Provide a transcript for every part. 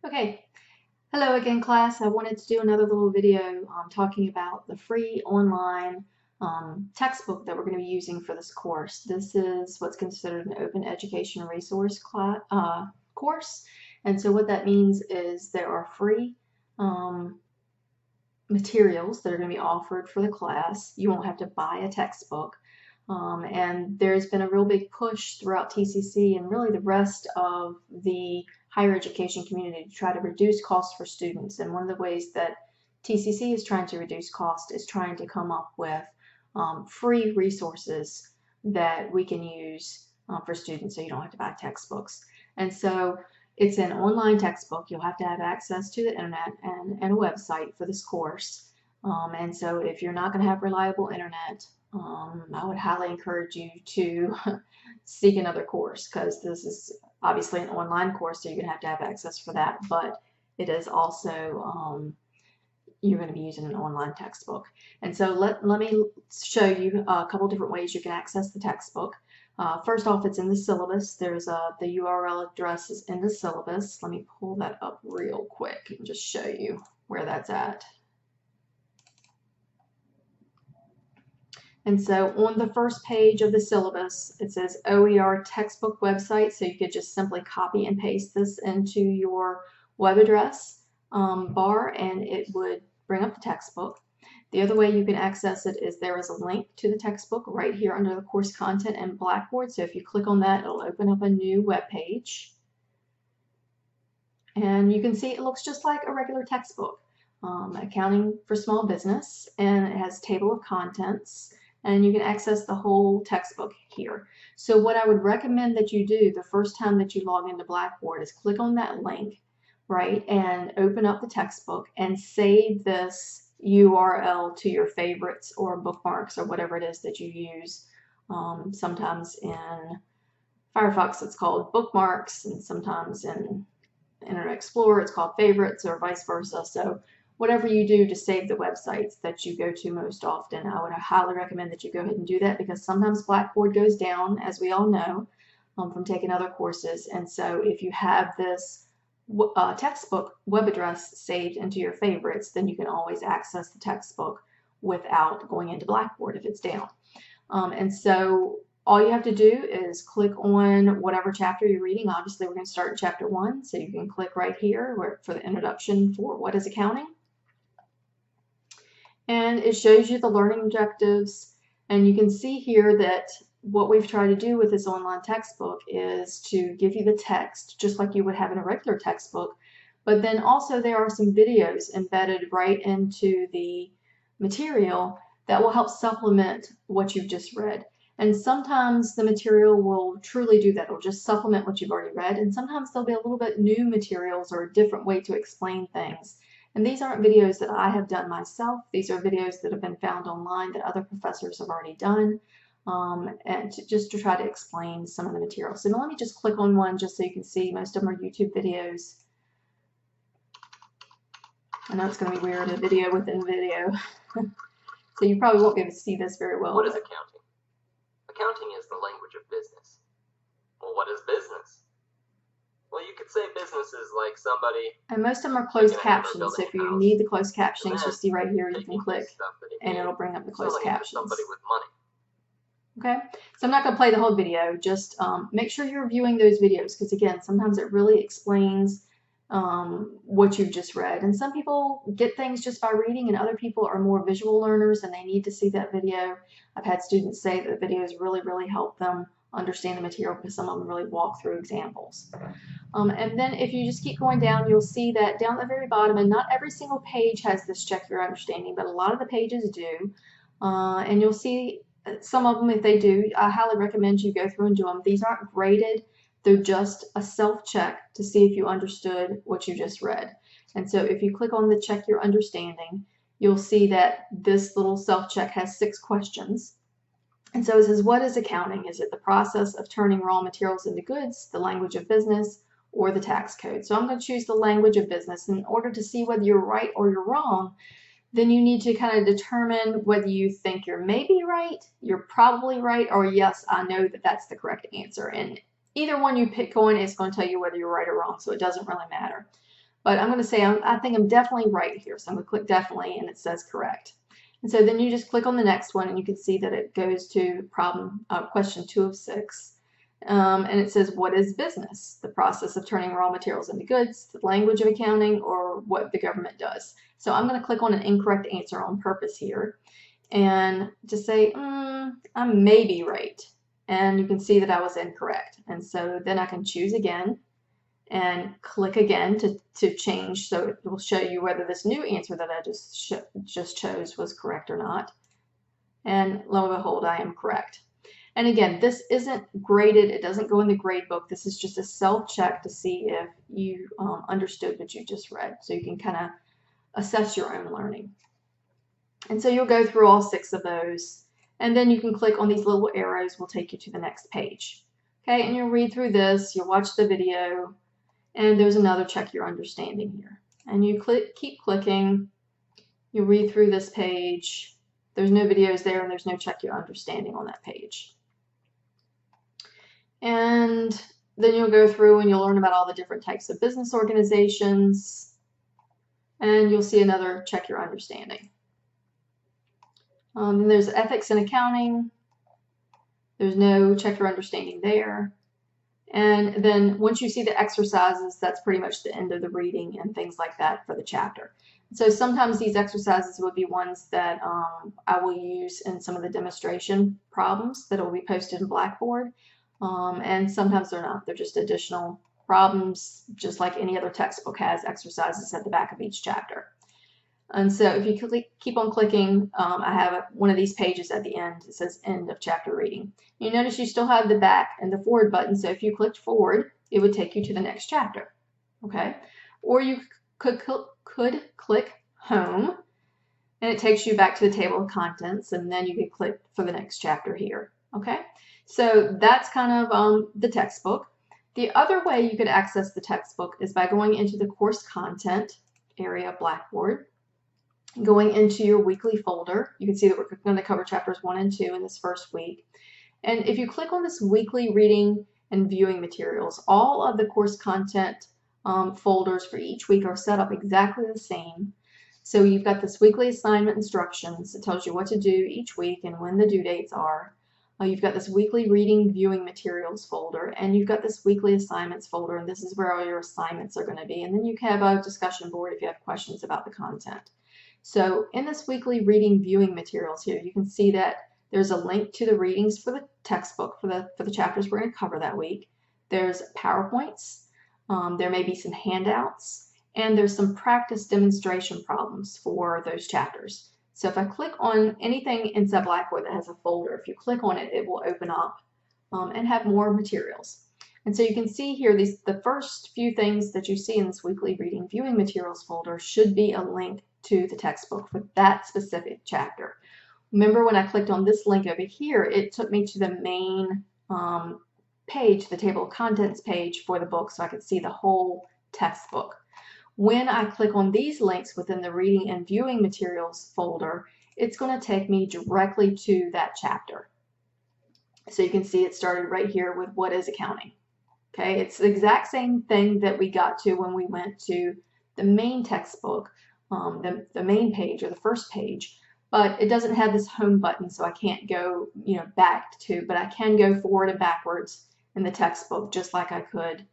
Okay, hello again class. I wanted to do another little video talking about the free online textbook that we're going to be using for this course. This is what's considered an open education resource course, and so what that means is there are free materials that are going to be offered for the class. You won't have to buy a textbook. And there's been a real big push throughout TCC and really the rest of the higher education community to try to reduce costs for students. And one of the ways that TCC is trying to reduce cost is trying to come up with free resources that we can use for students so you don't have to buy textbooks. And so it's an online textbook. You'll have to have access to the internet and a website for this course. And so if you're not going to have reliable internet, I would highly encourage you to seek another course, because this is obviously an online course, so you're going to have access for that, but it is also you're going to be using an online textbook. And so let me show you a couple different ways you can access the textbook. First off, it's in the syllabus. There's the URL address is in the syllabus. Let me pull that up real quick and just show you where that's at. And so on the first page of the syllabus, it says OER textbook website. So you could just simply copy and paste this into your web address bar, and it would bring up the textbook. The other way you can access it is there is a link to the textbook right here under the course content in Blackboard. So if you click on that, it'll open up a new web page. And you can see it looks just like a regular textbook. Accounting for small business, and it has table of contents, and you can access the whole textbook here. So what I would recommend that you do the first time that you log into Blackboard is click on that link, right, and open up the textbook and save this URL to your favorites or bookmarks or whatever it is that you use. Sometimes in Firefox it's called bookmarks, and sometimes in Internet Explorer it's called favorites, or vice versa. So whatever you do to save the websites that you go to most often, I would highly recommend that you go ahead and do that, because sometimes Blackboard goes down, as we all know, from taking other courses. And so if you have this textbook web address saved into your favorites, then you can always access the textbook without going into Blackboard if it's down. And so all you have to do is click on whatever chapter you're reading. Obviously, we're going to start in chapter 1, so you can click right here for the introduction for what is accounting. And it shows you the learning objectives, and you can see here that what we've tried to do with this online textbook is to give you the text just like you would have in a regular textbook, but then also there are some videos embedded right into the material that will help supplement what you've just read. And sometimes the material will truly do that. It'll just supplement what you've already read, and sometimes there'll be a little bit new materials or a different way to explain things. And these aren't videos that I have done myself. These are videos that have been found online that other professors have already done, and just to try to explain some of the material. So now let me just click on one just so you can see. Most of them are YouTube videos. I know it's going to be weird, a video within video. So you probably won't be able to see this very well. What is accounting? Accounting is the language of business. Well, what is business? Well, you could say business is like somebody... And most of them are closed captions, so if you need the closed captions, you see right here, you can click, and it'll bring up the closed captions. Somebody with money. Okay, so I'm not going to play the whole video, just make sure you're viewing those videos, because again, sometimes it really explains what you've just read. And some people get things just by reading, and other people are more visual learners and they need to see that video. I've had students say that the videos really help them understand the material, because some of them really walk through examples. And then if you just keep going down, you'll see that down at the very bottom, and not every single page has this check your understanding, but a lot of the pages do. And you'll see some of them, if they do, I highly recommend you go through and do them. These aren't graded. They're just a self-check to see if you understood what you just read. And so if you click on the check your understanding, you'll see that this little self-check has 6 questions. And so it says, what is accounting? Is it the process of turning raw materials into goods, the language of business, or the tax code? So I'm going to choose the language of business. In order to see whether you're right or you're wrong, then you need to kind of determine whether you think you're maybe right, you're probably right, or yes, I know that that's the correct answer. And either one you pick on is going to tell you whether you're right or wrong, so it doesn't really matter. but I'm going to say I think I'm definitely right here. So I'm going to click definitely, and it says correct. And so then you just click on the next one, and you can see that it goes to question 2 of 6. And it says, what is business? The process of turning raw materials into goods, the language of accounting, or what the government does. So I'm going to click on an incorrect answer on purpose here and just say, I may be right. And you can see that I was incorrect. And so then I can choose again and click again to change. So it will show you whether this new answer that I just chose was correct or not. And lo and behold, I am correct. And again, this isn't graded. It doesn't go in the grade book. This is just a self-check to see if you understood what you just read. So you can kind of assess your own learning. And so you'll go through all 6 of those. And then you can click on these little arrows. Will take you to the next page. Okay, and you'll read through this. You'll watch the video. And there's another check your understanding here. And you keep clicking. You read through this page. There's no videos there, and there's no check your understanding on that page. And then you'll go through and you'll learn about all the different types of business organizations. And you'll see another check your understanding. Then there's ethics and accounting. There's no check your understanding there. And then once you see the exercises, that's pretty much the end of the reading and things like that for the chapter. So sometimes these exercises would be ones that I will use in some of the demonstration problems that will be posted in Blackboard. And sometimes they're not. They're just additional problems, just like any other textbook has exercises at the back of each chapter. And so if you keep on clicking, I have one of these pages at the end. It says end of chapter reading. You notice you still have the back and the forward button. So if you clicked forward, it would take you to the next chapter. Okay. Or you could click home, and it takes you back to the table of contents, and then you could click for the next chapter here. Okay. So that's kind of the textbook. The other way you could access the textbook is by going into the course content area of Blackboard. Going into your weekly folder, you can see that we're going to cover chapters 1 and 2 in this first week. And if you click on this weekly reading and viewing materials, all of the course content folders for each week are set up exactly the same. So you've got this weekly assignment instructions. It tells you what to do each week and when the due dates are. You've got this weekly reading viewing materials folder, and you've got this weekly assignments folder, and this is where all your assignments are going to be. And then you can have a discussion board if you have questions about the content. So in this weekly reading viewing materials here, you can see that there's a link to the readings for the textbook for the chapters we're going to cover that week. There's PowerPoints, there may be some handouts, and there's some practice demonstration problems for those chapters. So if I click on anything inside Blackboard that has a folder, if you click on it, it will open up and have more materials. And so you can see here, the first few things that you see in this weekly reading viewing materials folder should be a link to the textbook for that specific chapter. Remember when I clicked on this link over here, it took me to the main page, the table of contents page for the book, so I could see the whole textbook. When I click on these links within the reading and viewing materials folder, it's going to take me directly to that chapter. So you can see it started right here with what is accounting. Okay, it's the exact same thing that we got to when we went to the main textbook, the main page or the first page, but it doesn't have this home button, so I can't go back to, but I can go forward and backwards in the textbook just like I could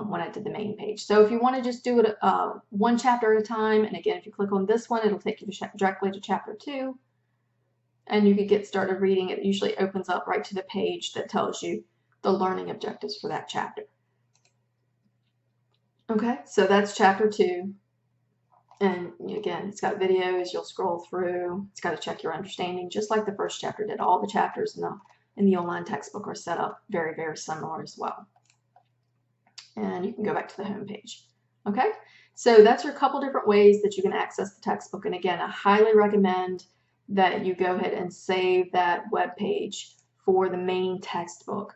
when I did the main page. So if you want to just do it one chapter at a time, and again, if you click on this one, it'll take you directly to chapter 2, and you could get started reading. It usually opens up right to the page that tells you the learning objectives for that chapter. Okay, so that's chapter 2. And again, it's got videos, you'll scroll through, it's got to check your understanding, just like the first chapter did. All the chapters in the online textbook are set up very, very similar as well. And you can go back to the home page. Okay, so that's your couple different ways that you can access the textbook. And again, I highly recommend that you go ahead and save that web page for the main textbook,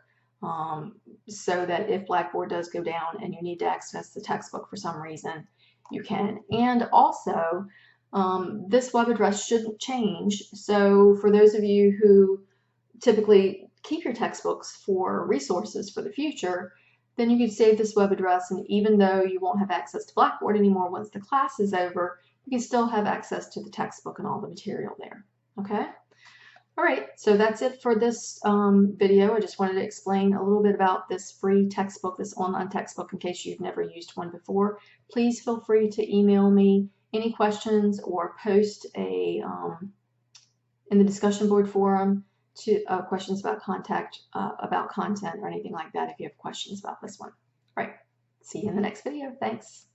so that if Blackboard does go down and you need to access the textbook for some reason, you can. And also, this web address shouldn't change. So for those of you who typically keep your textbooks for resources for the future, then you can save this web address, and even though you won't have access to Blackboard anymore once the class is over, you can still have access to the textbook and all the material there. Okay? All right, so that's it for this video. I just wanted to explain a little bit about this free textbook, this online textbook, in case you've never used one before. Please feel free to email me any questions or post in the discussion board forum to questions about content or anything like that if you have questions about this one. All right, see you in the next video. Thanks.